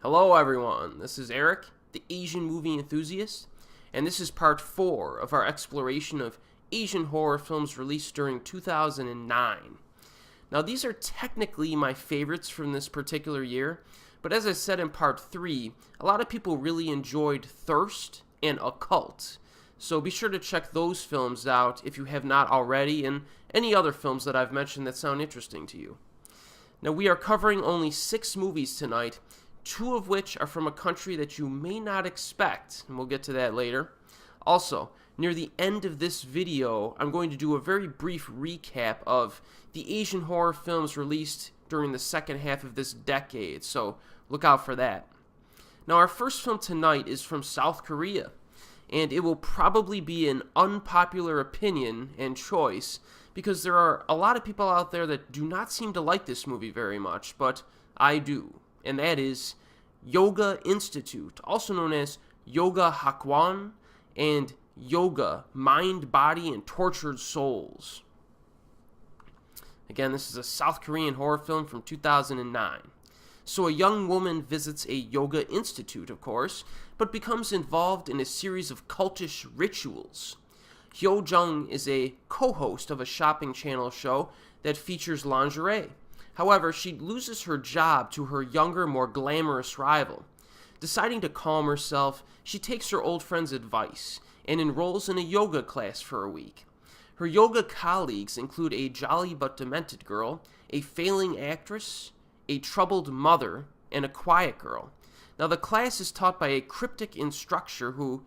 Hello everyone, this is Erik, the Asian movie enthusiast, and this is part 4 of our exploration of Asian horror films released during 2009. Now these are technically my favorites from this particular year, but as I said in part 3, a lot of people really enjoyed Thirst and Occult, so be sure to check those films out if you have not already, and any other films that I've mentioned that sound interesting to you. Now we are covering only 6 movies tonight, 2 of which are from a country that you may not expect, and we'll get to that later. Also, near the end of this video, I'm going to do a very brief recap of the Asian horror films released during the second half of this decade, so look out for that. Now, our first film tonight is from South Korea, and it will probably be an unpopular opinion and choice, because there are a lot of people out there that do not seem to like this movie very much, but I do. And that is Yoga Institute, also known as Yoga Hakwon and Yoga, Mind, Body, and Tortured Souls. Again, this is a South Korean horror film from 2009. So a young woman visits a yoga institute, of course, but becomes involved in a series of cultish rituals. Hyo Jung is a co-host of a shopping channel show that features lingerie. However, she loses her job to her younger, more glamorous rival. Deciding to calm herself, she takes her old friend's advice and enrolls in a yoga class for a week. Her yoga colleagues include a jolly but demented girl, a failing actress, a troubled mother, and a quiet girl. Now, the class is taught by a cryptic instructor who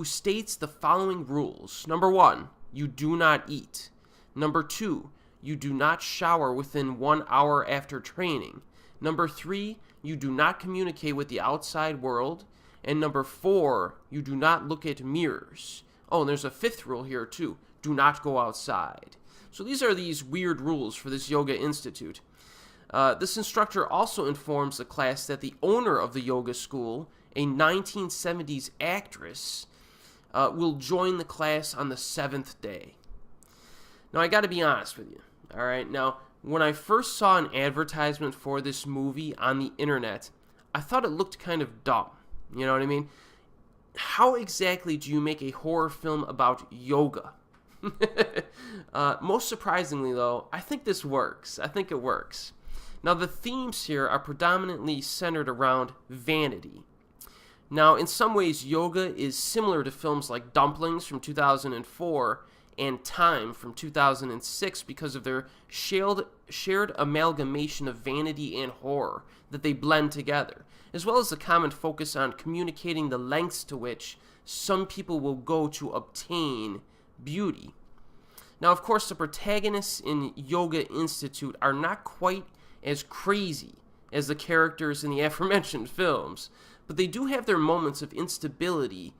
states the following rules. Number 1, you do not eat. Number 2, you do not shower within 1 hour after training. Number 3, you do not communicate with the outside world. And number 4, you do not look at mirrors. Oh, and there's a 5th rule here too. Do not go outside. So these are these weird rules for this yoga institute. This instructor also informs the class that the owner of the yoga school, a 1970s actress, will join the class on the 7th day. Now, I got to be honest with you. All right, now, when I first saw an advertisement for this movie on the internet, I thought it looked kind of dumb. You know what I mean? How exactly do you make a horror film about yoga? Most surprisingly, though, I think this works. I think it works. Now, the themes here are predominantly centered around vanity. Now, in some ways, yoga is similar to films like Dumplings from 2004 and Time from 2006 because of their shared amalgamation of vanity and horror that they blend together, as well as the common focus on communicating the lengths to which some people will go to obtain beauty. Now, of course, the protagonists in Yoga Institute are not quite as crazy as the characters in the aforementioned films, but they do have their moments of instability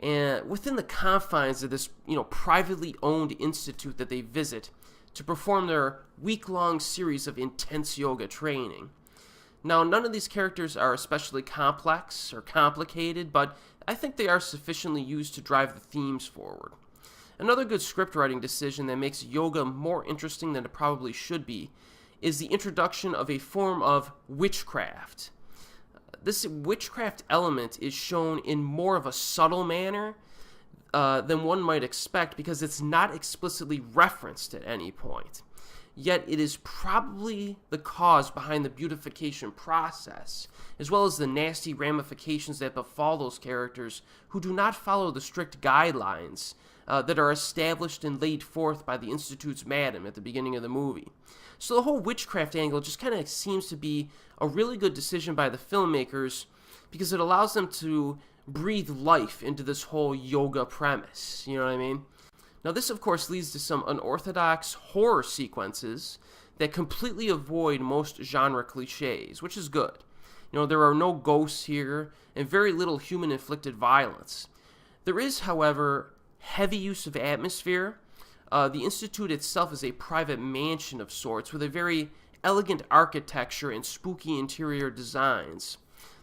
and within the confines of this, privately owned institute that they visit to perform their week-long series of intense yoga training. Now, none of these characters are especially complex or complicated, but I think they are sufficiently used to drive the themes forward. Another good script writing decision that makes yoga more interesting than it probably should be is the introduction of a form of witchcraft. This witchcraft element is shown in more of a subtle manner than one might expect because it's not explicitly referenced at any point. Yet it is probably the cause behind the beautification process, as well as the nasty ramifications that befall those characters who do not follow the strict guidelines that are established and laid forth by the Institute's madam at the beginning of the movie. So the whole witchcraft angle just kind of seems to be a really good decision by the filmmakers because it allows them to breathe life into this whole yoga premise. You know what I mean? Now, this, of course, leads to some unorthodox horror sequences that completely avoid most genre cliches, which is good. There are no ghosts here and very little human-inflicted violence. There is, however, heavy use of atmosphere. The Institute itself is a private mansion of sorts with a very elegant architecture and spooky interior designs.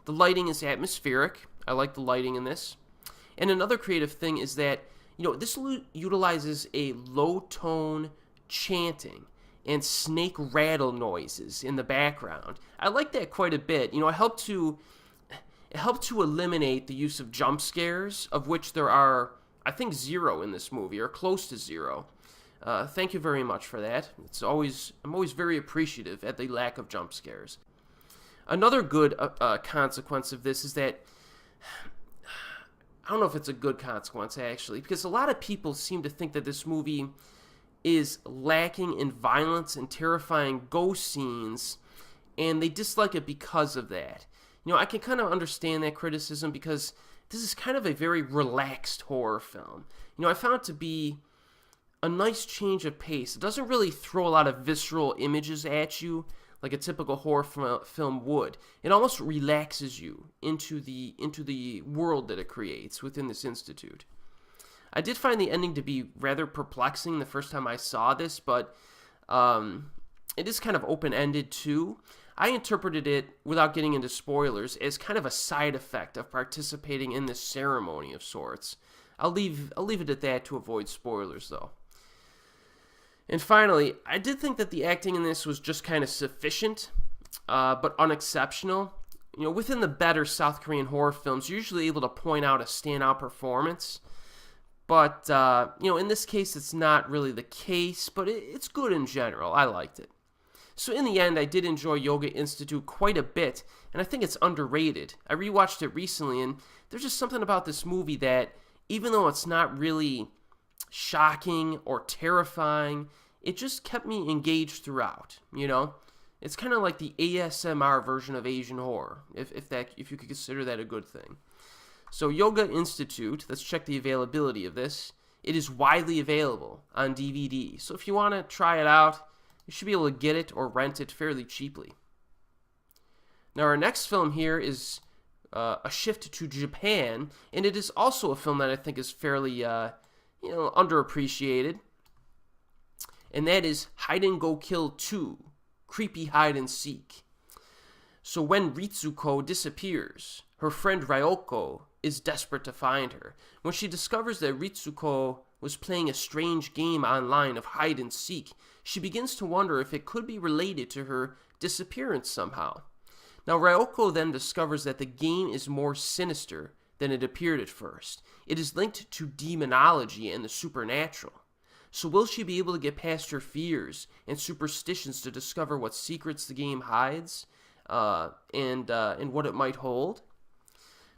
The lighting is atmospheric. I like the lighting in this. And another creative thing is that, this utilizes a low-tone chanting and snake rattle noises in the background. I like that quite a bit. It helped to eliminate the use of jump scares, of which there are, I think, 0 in this movie, or close to 0. Thank you very much for that. I'm always very appreciative at the lack of jump scares. Another good consequence of this is that, I don't know if it's a good consequence, actually, because a lot of people seem to think that this movie is lacking in violence and terrifying ghost scenes, and they dislike it because of that. I can kind of understand that criticism because this is kind of a very relaxed horror film. I found it to be a nice change of pace. It doesn't really throw a lot of visceral images at you like a typical horror film would. It almost relaxes you into the world that it creates within this institute. I did find the ending to be rather perplexing the first time I saw this, but it is kind of open-ended too. I interpreted it, without getting into spoilers, as kind of a side effect of participating in this ceremony of sorts. I'll leave it at that to avoid spoilers, though. And finally, I did think that the acting in this was just kind of sufficient, but unexceptional. Within the better South Korean horror films, you're usually able to point out a standout performance. But, in this case, it's not really the case, but it's good in general. I liked it. So in the end, I did enjoy Yoga Institute quite a bit, and I think it's underrated. I rewatched it recently, and there's just something about this movie that, even though it's not really shocking or terrifying, it just kept me engaged throughout, It's kind of like the ASMR version of Asian horror, if you could consider that a good thing. So Yoga Institute, let's check the availability of this. It is widely available on DVD, so if you want to try it out, you should be able to get it or rent it fairly cheaply. Now our next film here is a shift to Japan, and it is also a film that I think is fairly, underappreciated. And that is Hide and Go Kill 2, Creepy Hide and Seek. So when Ritsuko disappears, her friend Ryoko is desperate to find her. When she discovers that Ritsuko was playing a strange game online of hide and seek, she begins to wonder if it could be related to her disappearance somehow. Now Ryoko then discovers that the game is more sinister than it appeared at first. It is linked to demonology and the supernatural. So will she be able to get past her fears and superstitions to discover what secrets the game hides and what it might hold?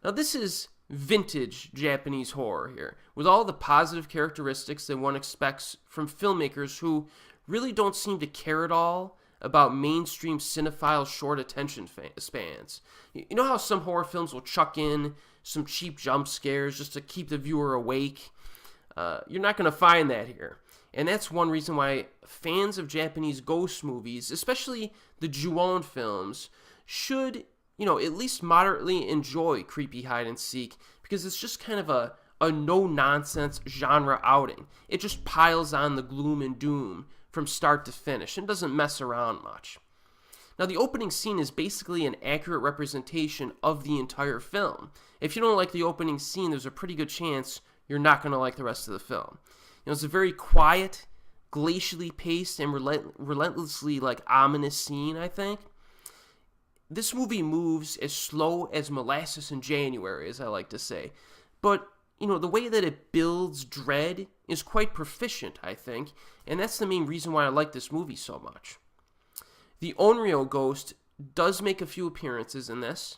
Now this is vintage Japanese horror here, with all the positive characteristics that one expects from filmmakers who really don't seem to care at all about mainstream cinephile short attention spans. You know how some horror films will chuck in some cheap jump scares just to keep the viewer awake? You're not going to find that here. And that's one reason why fans of Japanese ghost movies, especially the Ju-on films, should, at least moderately enjoy Creepy Hide and Seek, because it's just kind of a no-nonsense genre outing. It just piles on the gloom and doom from start to finish and doesn't mess around much. Now, the opening scene is basically an accurate representation of the entire film. If you don't like the opening scene, there's a pretty good chance you're not going to like the rest of the film. It's a very quiet, glacially paced, and relentlessly, ominous scene, I think. This movie moves as slow as molasses in January, as I like to say. But, the way that it builds dread is quite proficient, I think, and that's the main reason why I like this movie so much. The Onryo ghost does make a few appearances in this,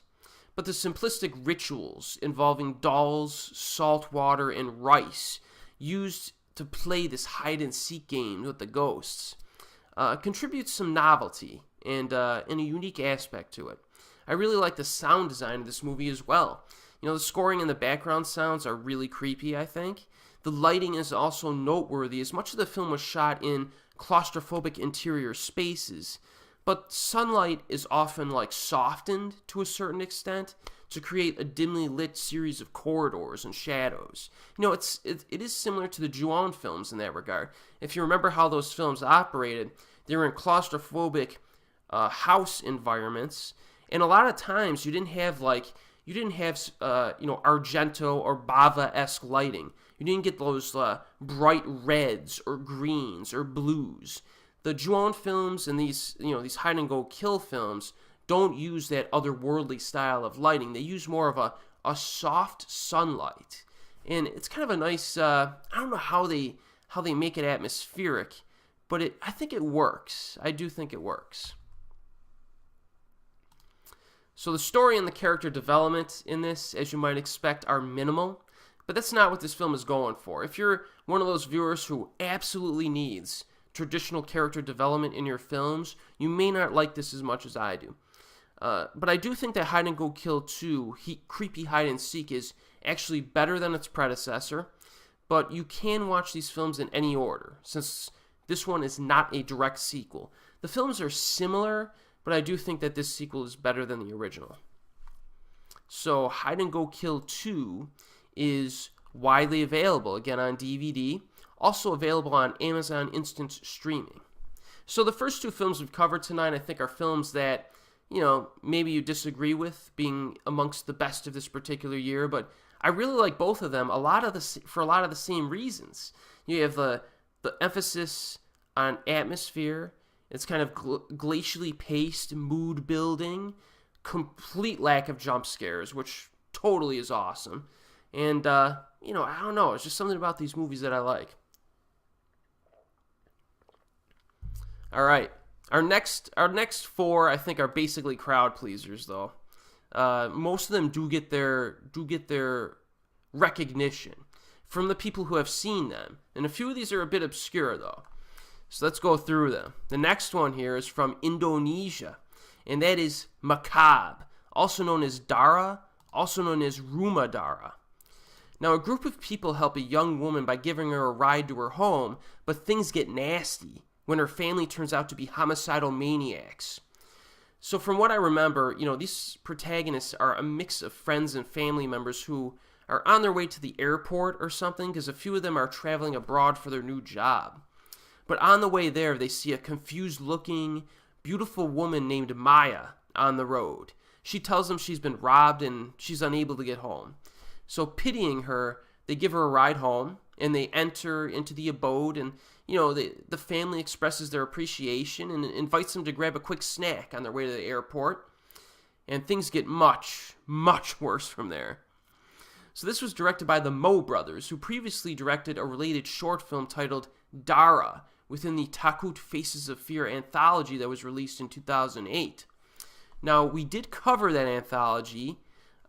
but the simplistic rituals involving dolls, salt water, and rice used to play this hide-and-seek game with the ghosts contributes some novelty and a unique aspect to it. I really like the sound design of this movie as well. The scoring and the background sounds are really creepy, I think. The lighting is also noteworthy, as much of the film was shot in claustrophobic interior spaces, but sunlight is often softened to a certain extent to create a dimly lit series of corridors and shadows. It is similar to the Ju-on films in that regard. If you remember how those films operated, they were in claustrophobic house environments, and a lot of times you didn't have Argento or Bava-esque lighting. You didn't get those bright reds or greens or blues. the Ju-on films and these hide and go kill films don't use that otherworldly style of lighting. They use more of a soft sunlight, and it's kind of a nice. I don't know how they make it atmospheric, but I think it works. I do think it works. So the story and the character development in this, as you might expect, are minimal, but that's not what this film is going for. If you're one of those viewers who absolutely needs traditional character development in your films, you may not like this as much as I do. But I do think that Hide and Go Kill 2, Creepy Hide and Seek, is actually better than its predecessor, but you can watch these films in any order, since this one is not a direct sequel. The films are similar, but I do think that this sequel is better than the original. So Hide and Go Kill 2 is widely available, again on DVD, also available on Amazon Instant Streaming. So the first two films we've covered tonight, I think, are films that, maybe you disagree with being amongst the best of this particular year, but I really like both of them for a lot of the same reasons. You have the emphasis on atmosphere. It's kind of glacially paced, mood building, complete lack of jump scares, which totally is awesome. And, I don't know, it's just something about these movies that I like. All right, our next four, I think, are basically crowd pleasers, though. Most of them do get their recognition from the people who have seen them, and a few of these are a bit obscure, though. So let's go through them. The next one here is from Indonesia, and that is Macabre, also known as Darah, also known as Rumah Dara. Now, a group of people help a young woman by giving her a ride to her home, but things get nasty when her family turns out to be homicidal maniacs. So from what I remember, these protagonists are a mix of friends and family members who are on their way to the airport or something, because a few of them are traveling abroad for their new job. But on the way there, they see a confused-looking, beautiful woman named Maya on the road. She tells them she's been robbed and she's unable to get home. So pitying her, they give her a ride home, and they enter into the abode, and, the family expresses their appreciation and invites them to grab a quick snack on their way to the airport. And things get much, much worse from there. So this was directed by the Mo brothers, who previously directed a related short film titled Dara, within the Takut Faces of Fear anthology that was released in 2008. Now, we did cover that anthology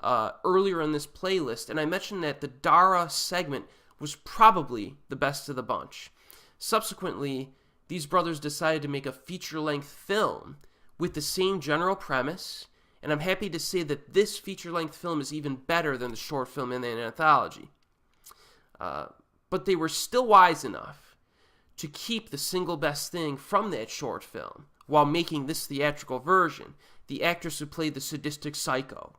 earlier in this playlist, and I mentioned that the Dara segment was probably the best of the bunch. Subsequently, these brothers decided to make a feature-length film with the same general premise, and I'm happy to say that this feature-length film is even better than the short film in the anthology. But they were still wise enough to keep the single best thing from that short film while making this theatrical version, the actress who played the sadistic psycho,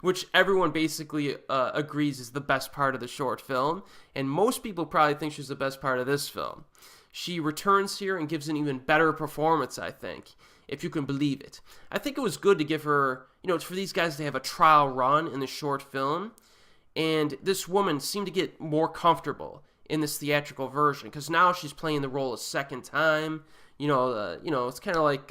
which everyone basically agrees is the best part of the short film, and most people probably think she's the best part of this film. She returns here and gives an even better performance, I think, if you can believe it. I think it was good to give her, for these guys to have a trial run in the short film, and this woman seemed to get more comfortable in this theatrical version, because now she's playing the role a second time. It's kind of like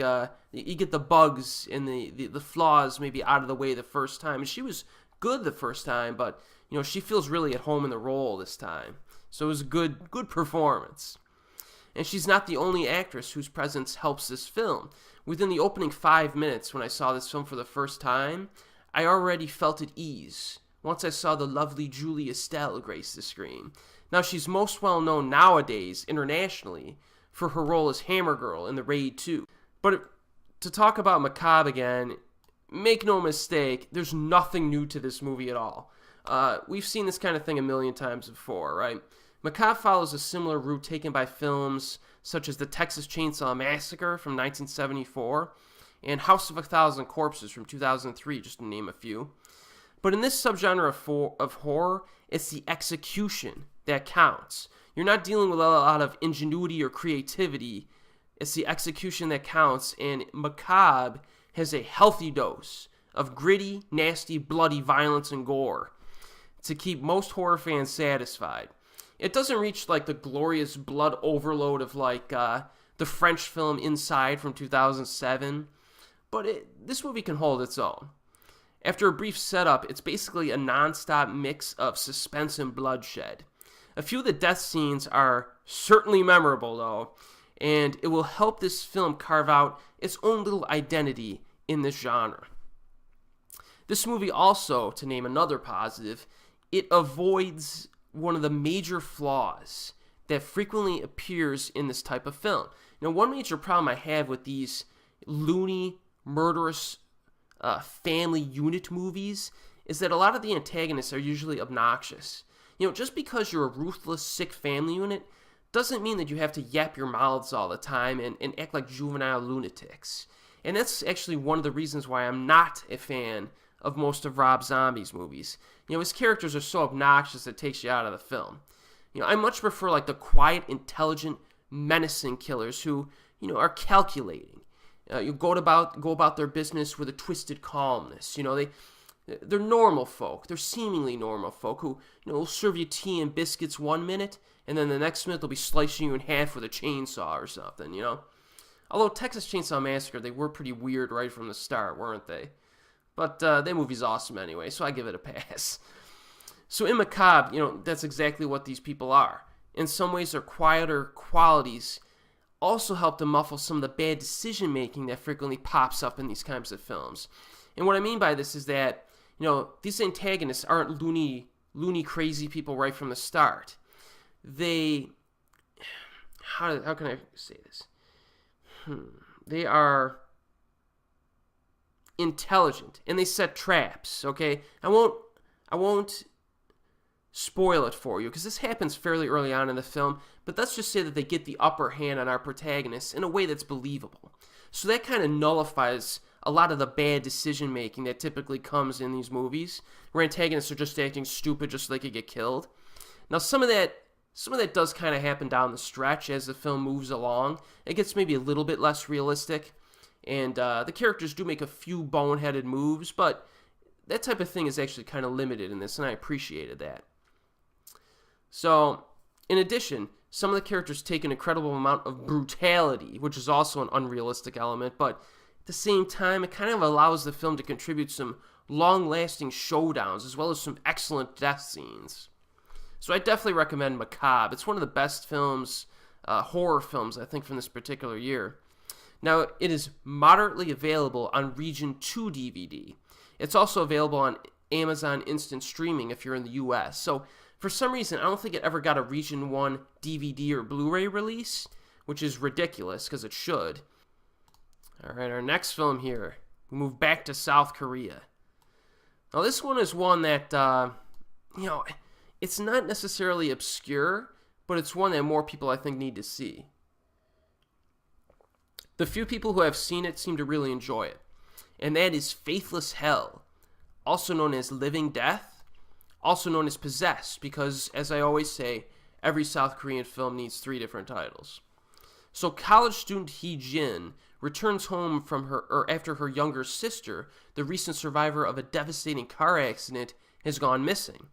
you get the bugs and the flaws maybe out of the way the first time. And she was good the first time, but she feels really at home in the role this time. So it was a good performance. And she's not the only actress whose presence helps this film. Within the opening 5 minutes when I saw this film for the first time, I already felt at ease once I saw the lovely Julie Estelle grace the screen. Now, she's most well known nowadays internationally for her role as Hammer Girl in The Raid 2. But to talk about Macabre again, make no mistake, there's nothing new to this movie at all. We've seen this kind of thing a million times before, right? Macabre follows a similar route taken by films such as The Texas Chainsaw Massacre from 1974 and House of a Thousand Corpses from 2003, just to name a few. But in this subgenre of horror, it's the execution that counts. You're not dealing with a lot of ingenuity or creativity. It's the execution that counts, and Macabre has a healthy dose of gritty, nasty, bloody violence and gore to keep most horror fans satisfied. It doesn't reach like the glorious blood overload of like the the French film Inside from 2007, but this movie can hold its own. After a brief setup, it's basically a non-stop mix of suspense and bloodshed. A few of the death scenes are certainly memorable, though, and it will help this film carve out its own little identity in this genre. This movie also, to name another positive, it avoids one of the major flaws that frequently appears in this type of film. Now, one major problem I have with these loony, murderous family unit movies is that a lot of the antagonists are usually obnoxious. Just because you're a ruthless, sick family unit doesn't mean that you have to yap your mouths all the time and act like juvenile lunatics. And that's actually one of the reasons why I'm not a fan of most of Rob Zombie's movies. His characters are so obnoxious it takes you out of the film. I much prefer like the quiet, intelligent, menacing killers who, are calculating. You go about their business with a twisted calmness. They're normal folk. They're seemingly normal folk who, will serve you tea and biscuits one minute, and then the next minute they'll be slicing you in half with a chainsaw or something, Although Texas Chainsaw Massacre, they were pretty weird right from the start, weren't they? But that movie's awesome anyway, so I give it a pass. So in Macabre, that's exactly what these people are. In some ways, their quieter qualities also help to muffle some of the bad decision-making that frequently pops up in these kinds of films. And what I mean by this is that, these antagonists aren't loony, crazy people right from the start. They... How can I say this? They are intelligent, and they set traps, okay? I won't spoil it for you, because this happens fairly early on in the film, but let's just say that they get the upper hand on our protagonists in a way that's believable. So that kind of nullifies a lot of the bad decision-making that typically comes in these movies, where antagonists are just acting stupid just so they could get killed. Now, some of that does kind of happen down the stretch as the film moves along. It gets maybe a little bit less realistic, and the characters do make a few boneheaded moves, but that type of thing is actually kind of limited in this, and I appreciated that. So, in addition, some of the characters take an incredible amount of brutality, which is also an unrealistic element, but at the same time, it kind of allows the film to contribute some long-lasting showdowns, as well as some excellent death scenes. So I definitely recommend Macabre. It's one of the best films, horror films, I think, from this particular year. Now, it is moderately available on Region 2 DVD. It's also available on Amazon Instant Streaming if you're in the US. So, for some reason, I don't think it ever got a Region 1 DVD or Blu-ray release, which is ridiculous, because it should. Alright, our next film here. We move back to South Korea. Now, this one is one that, it's not necessarily obscure, but it's one that more people, I think, need to see. The few people who have seen it seem to really enjoy it, and that is Faithless Hell, also known as Living Death, also known as Possessed, because, as I always say, every South Korean film needs 3 different titles. So college student Hee-jin returns home after her younger sister, the recent survivor of a devastating car accident, has gone missing,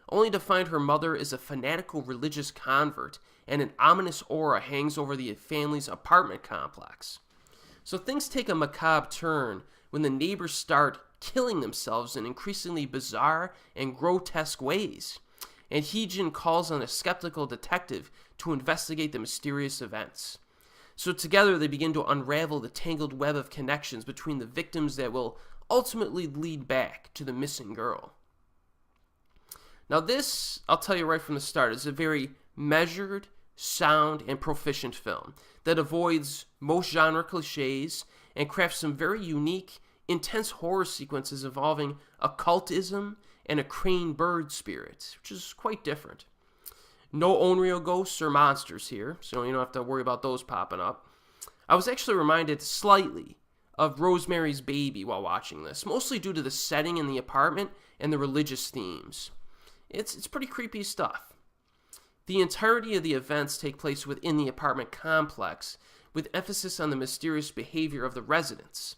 only to find her mother is a fanatical religious convert, and an ominous aura hangs over the family's apartment complex. So things take a macabre turn when the neighbors start killing themselves in increasingly bizarre and grotesque ways, and Hee-jin calls on a skeptical detective to investigate the mysterious events. So together they begin to unravel the tangled web of connections between the victims that will ultimately lead back to the missing girl. Now this, I'll tell you right from the start, is a very measured, sound, and proficient film that avoids most genre cliches and crafts some very unique, intense horror sequences involving occultism and a crane bird spirit, which is quite different. No Onryo ghosts or monsters here, so you don't have to worry about those popping up. I was actually reminded slightly of Rosemary's Baby while watching this, mostly due to the setting in the apartment and the religious themes. It's pretty creepy stuff. The entirety of the events take place within the apartment complex, with emphasis on the mysterious behavior of the residents.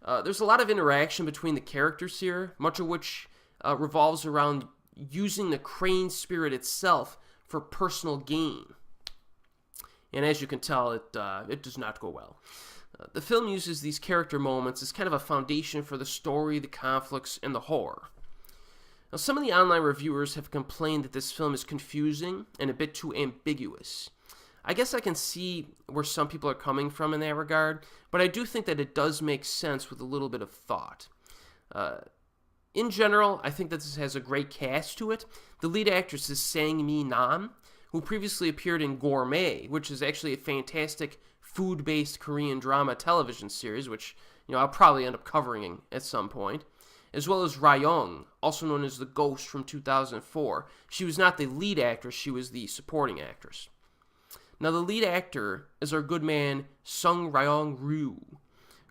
There's a lot of interaction between the characters here, much of which revolves around using the crane spirit itself for personal gain. and as you can tell, it does not go well. The film uses these character moments as kind of a foundation for the story, the conflicts, and the horror. Now, some of the online reviewers have complained that this film is confusing and a bit too ambiguous. I guess I can see where some people are coming from in that regard, but I do think that it does make sense with a little bit of thought. In general, I think that this has a great cast to it. The lead actress is Sang-mi Nam, who previously appeared in Gourmet, which is actually a fantastic food-based Korean drama television series, which I'll probably end up covering at some point, as well as Ryung, also known as the Ghost from 2004. She was not the lead actress, she was the supporting actress. Now, the lead actor is our good man Sung Ryong-ryu,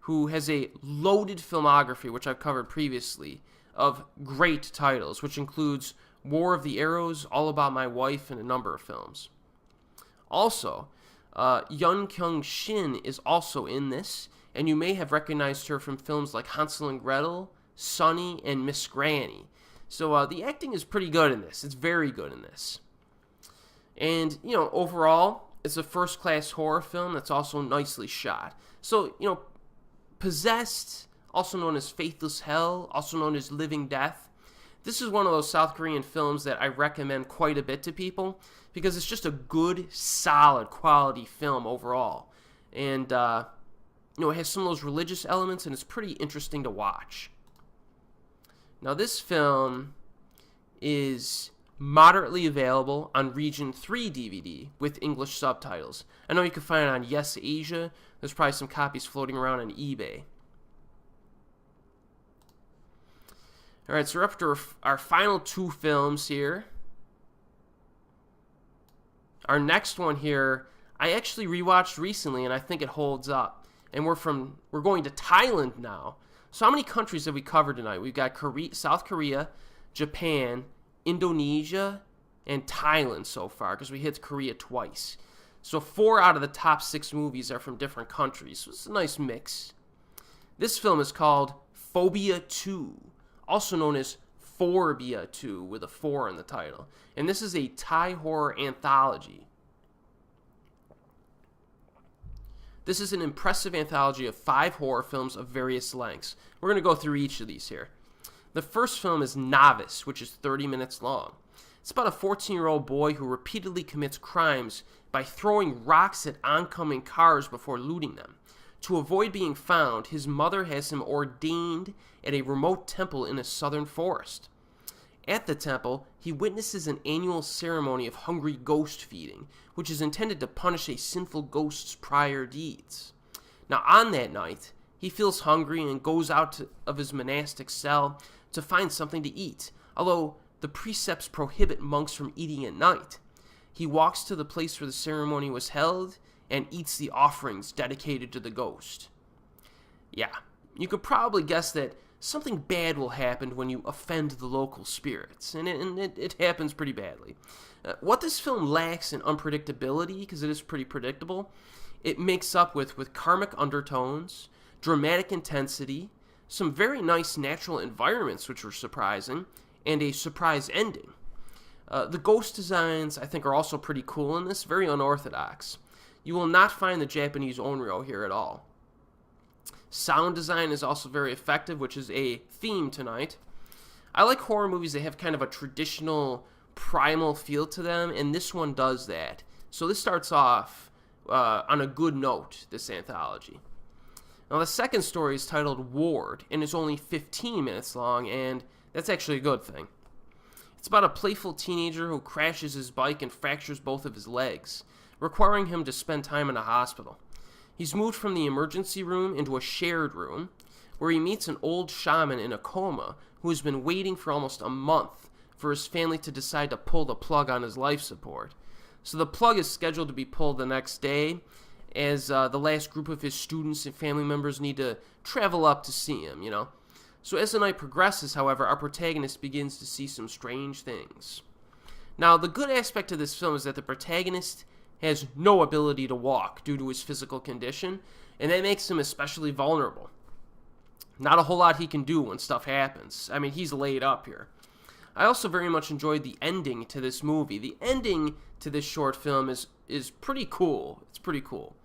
who has a loaded filmography, which I've covered previously, of great titles, which includes War of the Arrows, All About My Wife, and a number of films. Also, Yun Kyung-shin is also in this, and you may have recognized her from films like Hansel and Gretel, Sunny, and Miss Granny. So the acting is pretty good in this. It's very good in this. And, overall, it's a first-class horror film that's also nicely shot. So, Possessed, also known as Faithless Hell, also known as Living Death. This is one of those South Korean films that I recommend quite a bit to people because it's just a good, solid, quality film overall. And, it has some of those religious elements, and it's pretty interesting to watch. Now, this film is moderately available on Region 3 DVD with English subtitles. I know you can find it on Yes Asia. There's probably some copies floating around on eBay. Alright, so we're up to our final two films here. Our next one here, I actually rewatched recently, and I think it holds up. And we're going to Thailand now. So how many countries have we covered tonight? We've got South Korea, Japan, Indonesia, and Thailand so far, because we hit Korea twice. So 4 out of the top 6 movies are from different countries. So it's a nice mix. This film is called Phobia 2, also known as Phobia 2, with a 4 in the title. And this is a Thai horror anthology. This is an impressive anthology of 5 horror films of various lengths. We're going to go through each of these here. The first film is Novice, which is 30 minutes long. It's about a 14-year-old boy who repeatedly commits crimes by throwing rocks at oncoming cars before looting them. To avoid being found, his mother has him ordained at a remote temple in a southern forest. At the temple, he witnesses an annual ceremony of hungry ghost feeding, which is intended to punish a sinful ghost's prior deeds. Now, on that night, he feels hungry and goes out of his monastic cell to find something to eat, although the precepts prohibit monks from eating at night. He walks to the place where the ceremony was held and eats the offerings dedicated to the ghost. Yeah, you could probably guess that something bad will happen when you offend the local spirits, and it happens pretty badly. What this film lacks in unpredictability, because it is pretty predictable, it makes up with karmic undertones, dramatic intensity, some very nice natural environments which were surprising, and a surprise ending. The ghost designs, I think, are also pretty cool in this, very unorthodox. You will not find the Japanese onryo here at all. Sound design is also very effective, which is a theme tonight. I like horror movies that have kind of a traditional, primal feel to them, and this one does that. So this starts off on a good note, this anthology. Now, the second story is titled Ward, and is only 15 minutes long, and that's actually a good thing. It's about a playful teenager who crashes his bike and fractures both of his legs, requiring him to spend time in a hospital. He's moved from the emergency room into a shared room, where he meets an old shaman in a coma who has been waiting for almost a month for his family to decide to pull the plug on his life support. So the plug is scheduled to be pulled the next day, as the last group of his students and family members need to travel up to see him, So as the night progresses, however, our protagonist begins to see some strange things. Now, the good aspect of this film is that the protagonist has no ability to walk due to his physical condition, and that makes him especially vulnerable. Not a whole lot he can do when stuff happens. I mean, he's laid up here. I also very much enjoyed the ending to this movie. The ending to this short film is pretty cool. It's pretty cool.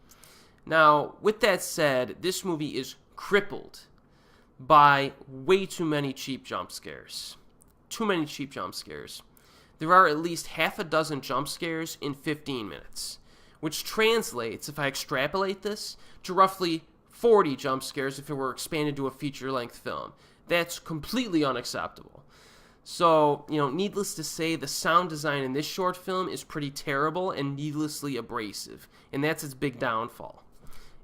Now, with that said, this movie is crippled by way too many cheap jump scares. Too many cheap jump scares. There are at least half a dozen jump scares in 15 minutes, which translates, if I extrapolate this, to roughly 40 jump scares if it were expanded to a feature-length film. That's completely unacceptable. So, needless to say, the sound design in this short film is pretty terrible and needlessly abrasive, and that's its big downfall.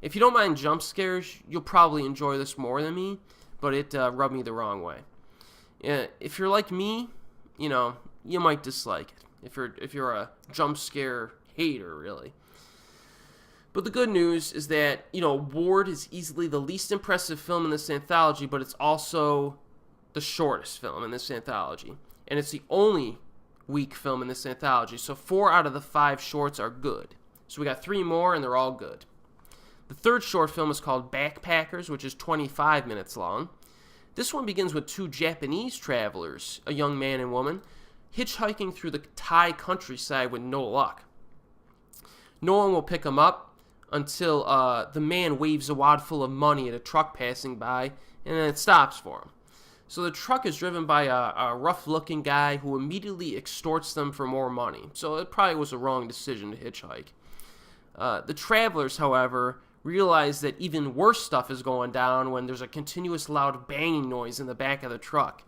If you don't mind jump scares, you'll probably enjoy this more than me, but it rubbed me the wrong way. If you're like me, you might dislike it. If you're a jump scare hater, really. But the good news is that, Ward is easily the least impressive film in this anthology, but it's also the shortest film in this anthology. And it's the only weak film in this anthology. So 4 out of the 5 shorts are good. So we got 3 more, and they're all good. The third short film is called Backpackers, which is 25 minutes long. This one begins with 2 Japanese travelers, a young man and woman, hitchhiking through the Thai countryside with no luck. No one will pick them up until the man waves a wad full of money at a truck passing by, and then it stops for him. So the truck is driven by a rough-looking guy who immediately extorts them for more money. So it probably was a wrong decision to hitchhike. The travelers, however, realize that even worse stuff is going down when there's a continuous loud banging noise in the back of the truck.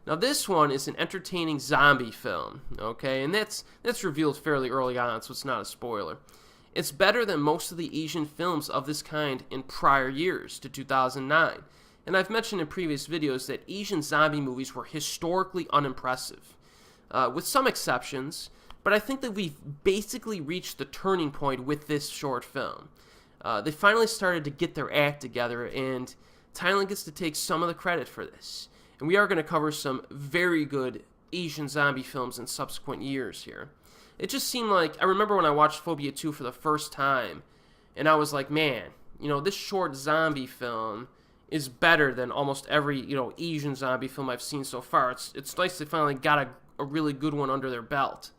Now this one is an entertaining zombie film, okay? And that's revealed fairly early on, so it's not a spoiler. It's better than most of the Asian films of this kind in prior years to 2009. And I've mentioned in previous videos that Asian zombie movies were historically unimpressive, with some exceptions, but I think that we've basically reached the turning point with this short film. They finally started to get their act together, and Thailand gets to take some of the credit for this. And we are going to cover some very good Asian zombie films in subsequent years here. It just seemed like, I remember when I watched Phobia 2 for the first time, and I was like, man, this short zombie film is better than almost every, Asian zombie film I've seen so far. It's nice they finally got a really good one under their belt.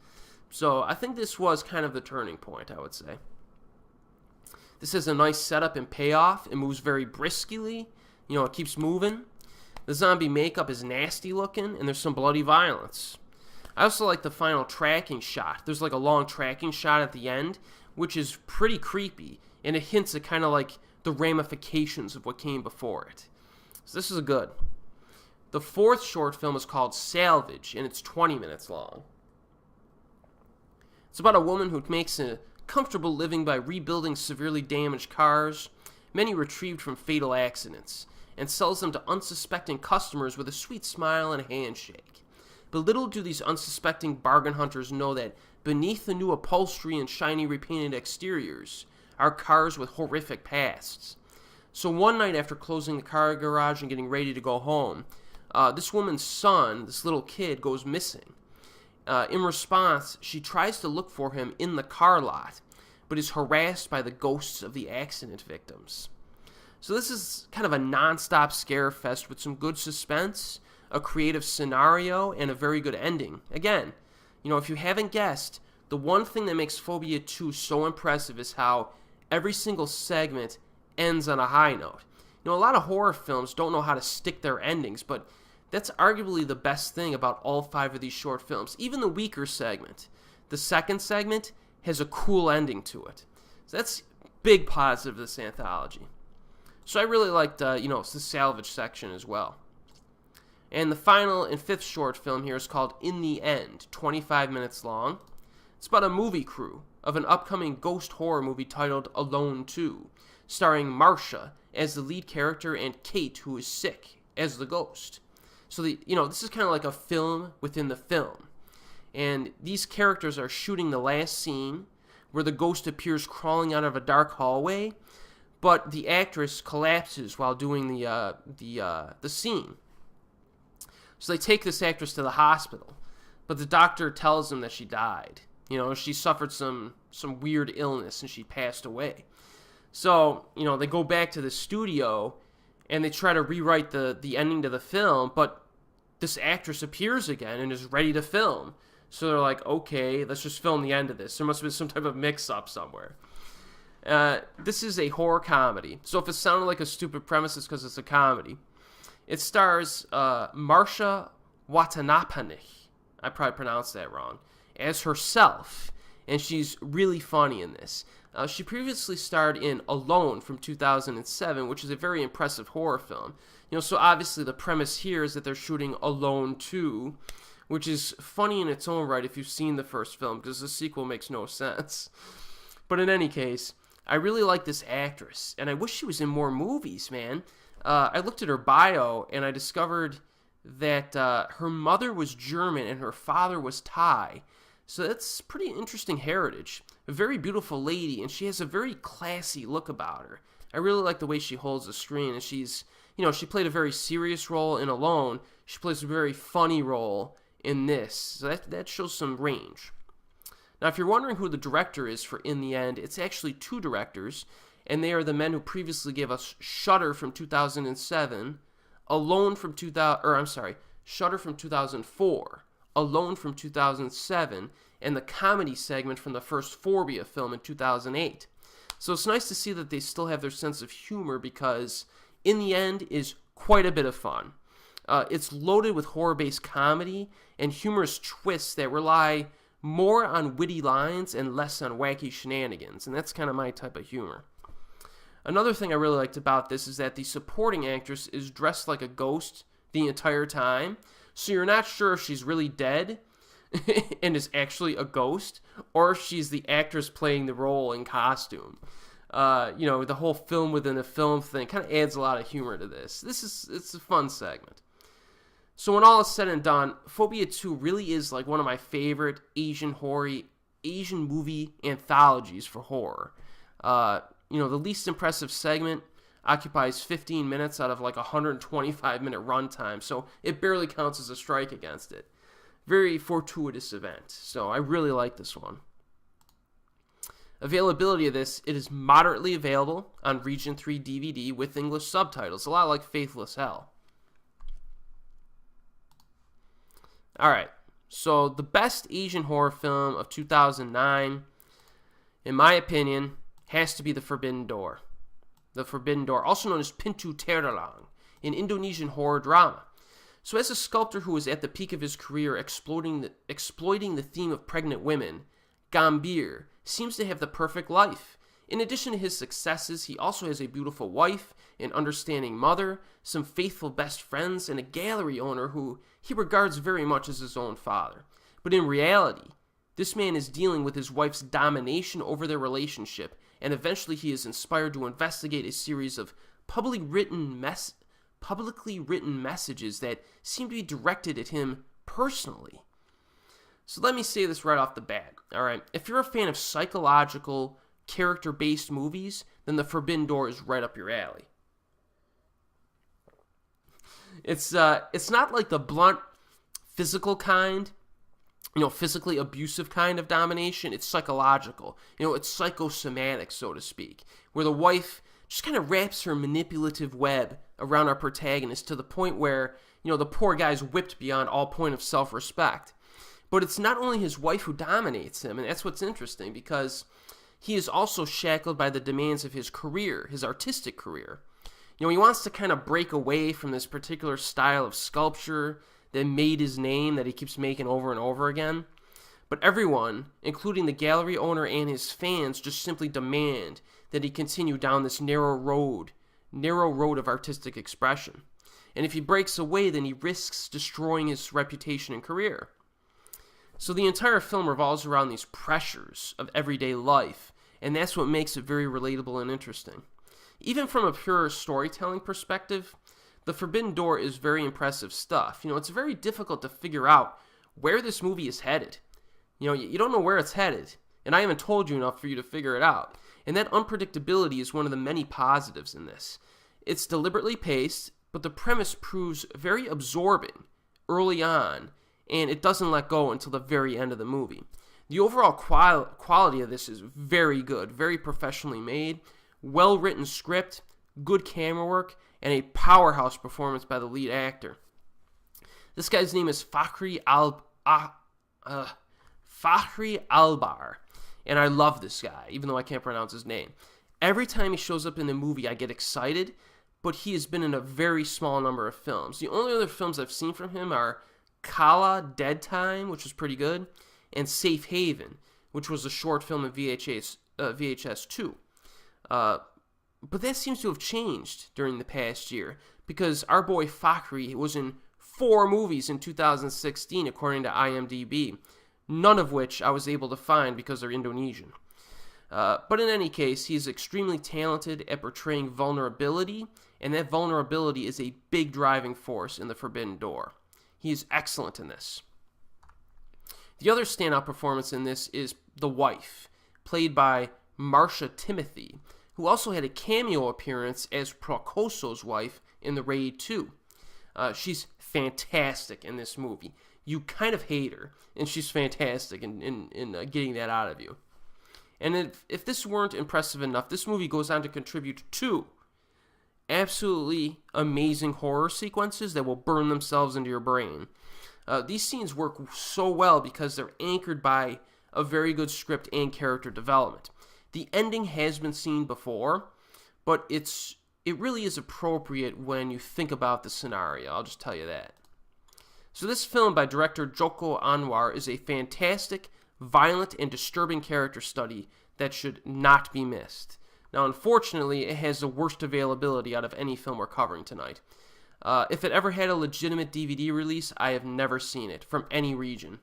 So I think this was kind of the turning point, I would say. This has a nice setup and payoff. It moves very briskly. It keeps moving. The zombie makeup is nasty looking, and there's some bloody violence. I also like the final tracking shot. There's like a long tracking shot at the end, which is pretty creepy, and it hints at kind of like the ramifications of what came before it. So this is good. The fourth short film is called Salvage, and it's 20 minutes long. It's about a woman who makes a comfortable living by rebuilding severely damaged cars, many retrieved from fatal accidents, and sells them to unsuspecting customers with a sweet smile and a handshake. But little do these unsuspecting bargain hunters know that beneath the new upholstery and shiny repainted exteriors are cars with horrific pasts. So one night after closing the car garage and getting ready to go home, this woman's son, this little kid, goes missing. In response, she tries to look for him in the car lot, but is harassed by the ghosts of the accident victims. So this is kind of a non-stop scare fest with some good suspense, a creative scenario, and a very good ending. Again, if you haven't guessed, the one thing that makes Phobia 2 so impressive is how every single segment ends on a high note. A lot of horror films don't know how to stick their endings, but that's arguably the best thing about all 5 of these short films. Even the weaker segment, the second segment, has a cool ending to it. So that's big positive of this anthology. So I really liked, the salvage section as well. And the final and 5th short film here is called In the End, 25 minutes long. It's about a movie crew of an upcoming ghost horror movie titled Alone 2, starring Marcia as the lead character and Kate, who is sick, as the ghost. So this is kind of like a film within the film. And these characters are shooting the last scene where the ghost appears crawling out of a dark hallway, but the actress collapses while doing the scene. So they take this actress to the hospital, but the doctor tells them that she died. She suffered some weird illness and she passed away. So, they go back to the studio and they try to rewrite the ending to the film, but this actress appears again and is ready to film. So they're like, okay, let's just film the end of this. There must have been some type of mix-up somewhere. This is a horror comedy. So if it sounded like a stupid premise, it's because it's a comedy. It stars Marsha Watanabe. I probably pronounced that wrong. As herself. And she's really funny in this. She previously starred in Alone from 2007, which is a very impressive horror film. So obviously the premise here is that they're shooting Alone 2, which is funny in its own right if you've seen the first film, because the sequel makes no sense. But in any case, I really like this actress, and I wish she was in more movies, man. I looked at her bio, and I discovered that her mother was German and her father was Thai. So that's pretty interesting heritage. A very beautiful lady, and she has a very classy look about her. I really like the way she holds the screen, and she's, she played a very serious role in Alone. She plays a very funny role in this, so that shows some range. Now, if you're wondering who the director is for In the End, it's actually two directors, and they are the men who previously gave us Shutter from 2007, Alone from Shutter from 2004, Alone from 2007, and the comedy segment from the first Phobia film in 2008. So it's nice to see that they still have their sense of humor, because In the End is quite a bit of fun. It's loaded with horror-based comedy and humorous twists that rely more on witty lines and less on wacky shenanigans, and that's kind of my type of humor. Another thing I really liked about this is that the supporting actress is dressed like a ghost the entire time, so you're not sure if she's really dead and is actually a ghost, or if she's the actress playing the role in costume. The whole film within a film thing kind of adds a lot of humor to this. It's a fun segment. So when all is said and done, Phobia 2 really is like one of my favorite Asian movie anthologies for horror. The least impressive segment occupies 15 minutes out of like a 125-minute runtime, so it barely counts as a strike against it. Very fortuitous event, so I really like this one. Availability of this, it is moderately available on Region 3 DVD with English subtitles, a lot like Faithless Hell. Alright, so the best Asian horror film of 2009, in my opinion, has to be The Forbidden Door. The Forbidden Door, also known as Pintu Terlarang, an Indonesian horror drama. So as a sculptor who is at the peak of his career exploiting the theme of pregnant women, Gambhir seems to have the perfect life. In addition to his successes, he also has a beautiful wife, an understanding mother, some faithful best friends, and a gallery owner who he regards very much as his own father. But in reality, this man is dealing with his wife's domination over their relationship, and eventually he is inspired to investigate a series of publicly written messages that seem to be directed at him personally. So let me say this right off the bat, alright? If you're a fan of psychological, character-based movies, then The Forbidden Door is right up your alley. It's not like the blunt, physical kind, physically abusive kind of domination. It's psychological. It's psychosomatic, so to speak, where the wife just kind of wraps her manipulative web around our protagonist to the point where, the poor guy's whipped beyond all point of self-respect. But it's not only his wife who dominates him, and that's what's interesting, because he is also shackled by the demands of his career, his artistic career. He wants to kind of break away from this particular style of sculpture that made his name, that he keeps making over and over again. But everyone, including the gallery owner and his fans, just simply demand that he continue down this narrow road of artistic expression. And if he breaks away, then he risks destroying his reputation and career. So the entire film revolves around these pressures of everyday life, and that's what makes it very relatable and interesting. Even from a pure storytelling perspective, The Forbidden Door is very impressive stuff. It's very difficult to figure out where this movie is headed. You don't know where it's headed, and I haven't told you enough for you to figure it out. And that unpredictability is one of the many positives in this. It's deliberately paced, but the premise proves very absorbing early on, and it doesn't let go until the very end of the movie. The overall quality of this is very good, very professionally made, well-written script, good camera work, and a powerhouse performance by the lead actor. This guy's name is Fakhri Albar, and I love this guy, even though I can't pronounce his name. Every time he shows up in the movie, I get excited, but he has been in a very small number of films. The only other films I've seen from him are Kala Dead Time, which was pretty good, and Safe Haven, which was a short film in VHS 2. But that seems to have changed during the past year, because our boy Fakhri was in 4 movies in 2016, according to IMDb, none of which I was able to find because they're Indonesian. But in any case, he's extremely talented at portraying vulnerability, and that vulnerability is a big driving force in The Forbidden Door. He is excellent in this. The other standout performance in this is the wife, played by Marsha Timothy, who also had a cameo appearance as Prakoso's wife in The Raid 2. She's fantastic in this movie. You kind of hate her, and she's fantastic in getting that out of you. And if this weren't impressive enough, this movie goes on to contribute 2 absolutely amazing horror sequences that will burn themselves into your brain. These scenes work so well because they're anchored by a very good script and character development. The ending has been seen before, but it really is appropriate when you think about the scenario. I'll just tell you that. So this film by director Joko Anwar is a fantastic, violent, and disturbing character study that should not be missed. Now, unfortunately, it has the worst availability out of any film we're covering tonight. If it ever had a legitimate DVD release, I have never seen it from any region.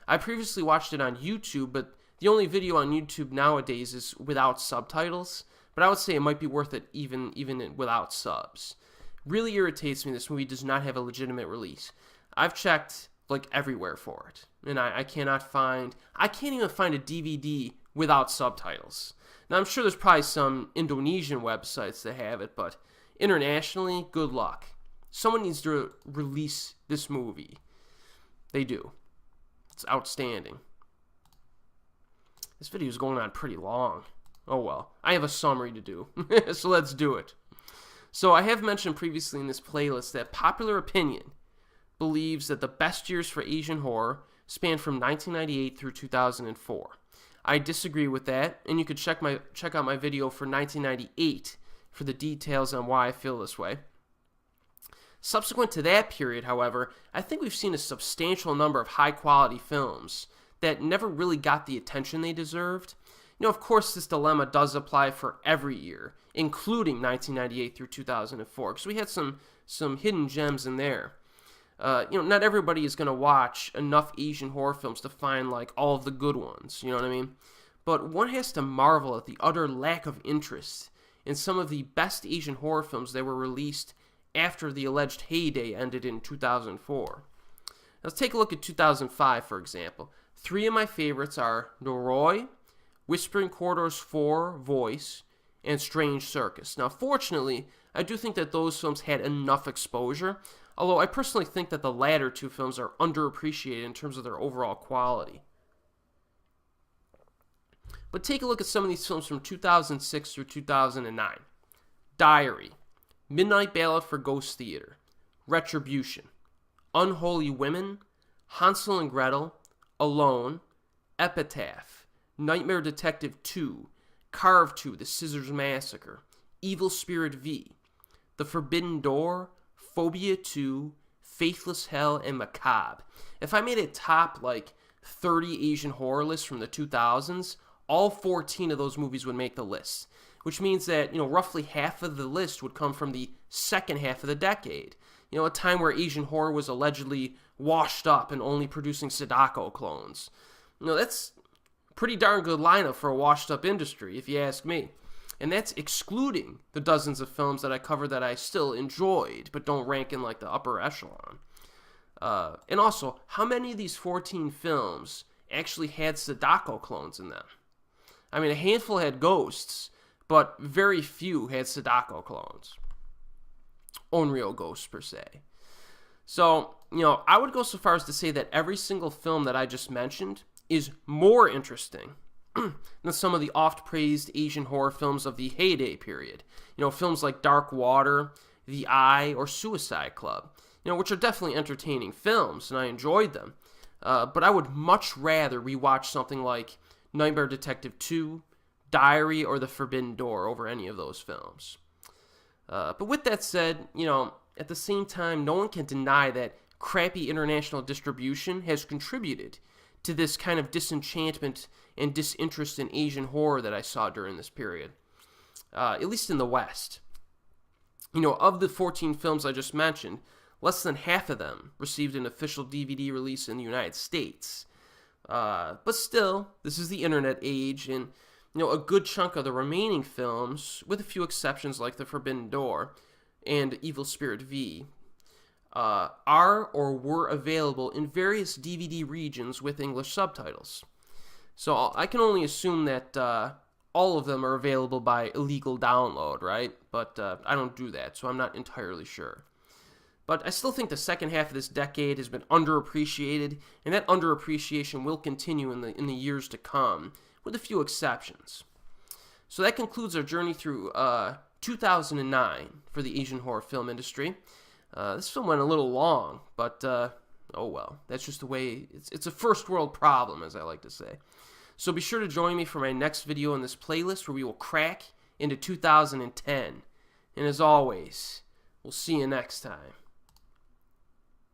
I previously watched it on YouTube, but the only video on YouTube nowadays is without subtitles, but I would say it might be worth it even without subs. Really irritates me this movie does not have a legitimate release. I've checked like everywhere for it, and I can't even find a DVD without subtitles. Now, I'm sure there's probably some Indonesian websites that have it, but internationally, good luck. Someone needs to release this movie. They do. It's outstanding. This video is going on pretty long. Oh well, I have a summary to do, so let's do it. So I have mentioned previously in this playlist that popular opinion believes that the best years for Asian horror span from 1998 through 2004. I disagree with that, and you could check out my video for 1998 for the details on why I feel this way. Subsequent to that period, however, I think we've seen a substantial number of high-quality films that never really got the attention they deserved. You know, of course, this dilemma does apply for every year, including 1998 through 2004, because we had some hidden gems in there. Not everybody is going to watch enough Asian horror films to find, like, all of the good ones, you know what I mean? But one has to marvel at the utter lack of interest in some of the best Asian horror films that were released after the alleged heyday ended in 2004. Let's take a look at 2005, for example. 3 of my favorites are Noroi, Whispering Corridors 4, Voice, and Strange Circus. Now, fortunately, I do think that those films had enough exposure, although I personally think that the latter 2 films are underappreciated in terms of their overall quality. But take a look at some of these films from 2006 through 2009. Diary, Midnight Ballad for Ghost Theater, Retribution, Unholy Women, Hansel and Gretel, Alone, Epitaph, Nightmare Detective 2, Carve 2, The Scissors Massacre, Evil Spirit V, The Forbidden Door, Phobia 2, Faithless Hell, and Macabre. If I made a top, 30 Asian horror lists from the 2000s, all 14 of those movies would make the list, which means that, roughly half of the list would come from the second half of the decade. A time where Asian horror was allegedly washed up and only producing Sadako clones. That's a pretty darn good lineup for a washed up industry, if you ask me. And that's excluding the dozens of films that I covered that I still enjoyed, but don't rank in the upper echelon. And also, how many of these 14 films actually had Sadako clones in them? I mean, a handful had ghosts, but very few had Sadako clones. Onryo ghosts, per se. So, I would go so far as to say that every single film that I just mentioned is more interesting than some of the oft-praised Asian horror films of the heyday period. Films like Dark Water, The Eye, or Suicide Club. which are definitely entertaining films, and I enjoyed them. But I would much rather rewatch something like Nightmare Detective 2, Diary, or The Forbidden Door over any of those films. But with that said, at the same time, no one can deny that crappy international distribution has contributed to this kind of disenchantment and disinterest in Asian horror that I saw during this period, at least in the West. Of the 14 films I just mentioned, less than half of them received an official DVD release in the United States. But still, this is the internet age, and a good chunk of the remaining films, with a few exceptions like The Forbidden Door and Evil Spirit V, are or were available in various DVD regions with English subtitles. So I can only assume that all of them are available by illegal download, right? But I don't do that, so I'm not entirely sure. But I still think the second half of this decade has been underappreciated, and that underappreciation will continue in the years to come, with a few exceptions. So that concludes our journey through 2009 for the Asian horror film industry. This film went a little long, but oh well. That's just the way, it's a first world problem, as I like to say. So be sure to join me for my next video in this playlist where we will crack into 2010. And as always, we'll see you next time.